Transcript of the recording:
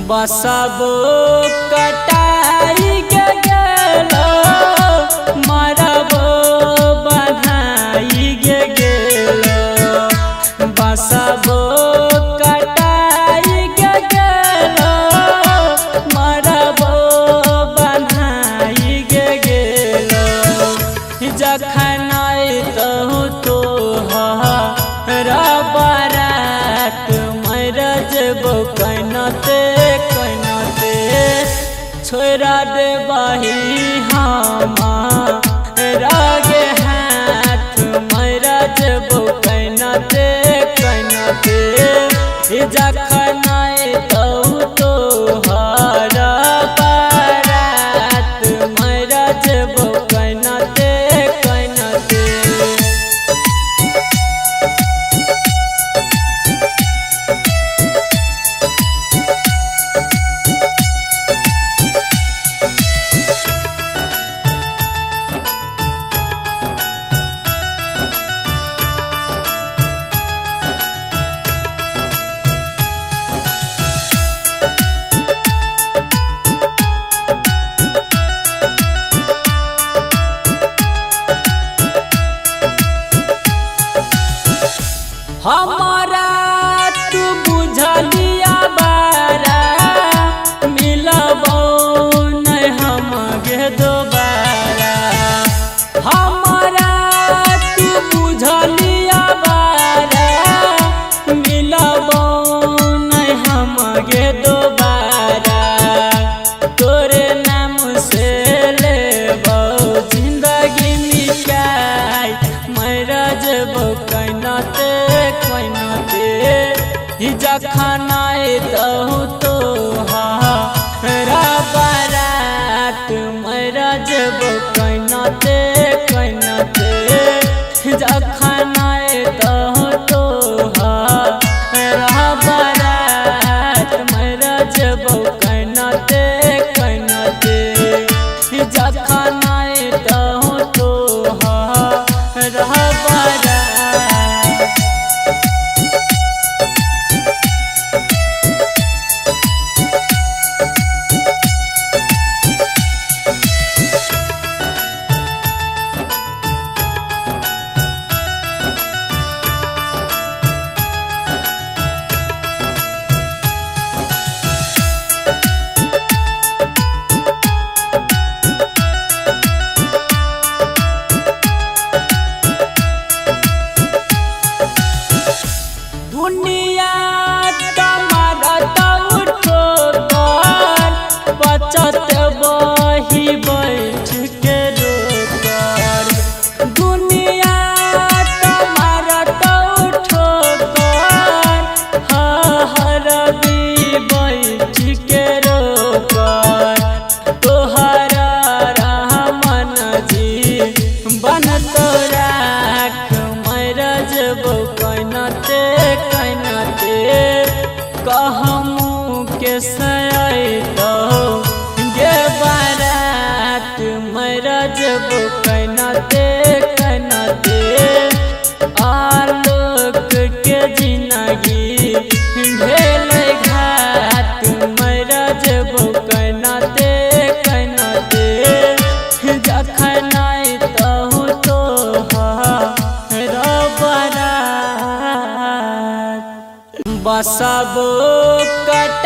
बसबो कटाई गेलो मरबो बधाई गेलो बसबो कटाई गेलो मरबो बधाई गेलो जखन अयतहु तोहर बारात मर जेबो कनते छोड़ा देबही हमारा गे हाथ मर जेबो कनते जखन अयतहु तोहर बारात मर जेबो कनते हमारा तू बुझलिया बारा मिलबो नहीं हम गे दोबारा हमारा तू बुझलिया बारा मिलबो नहीं हम गे दोबारा तोरे नाम से लेबो जिंदगी मिटाई मर जेबो कनते जखन अयतहु तोहर बारात मर जेबो कनते जखन अयतहु तोहर बारात मर जेबो कनते जखन अयतहु तोहर बारात दुनिया तमारत उठोकर बचत बही बैठ के रोकर दुनिया तमारत उठोकर हर भी बैठ के रोकर तोहर रहमन जी बन तोराख मर जेबो कनते कहमू के सयतहु गे बारात मर जेबो कनते आलोक के जिंदगी भेल घात मर जेबो कनते जखन अयतहु तोहर बारात बसबो कट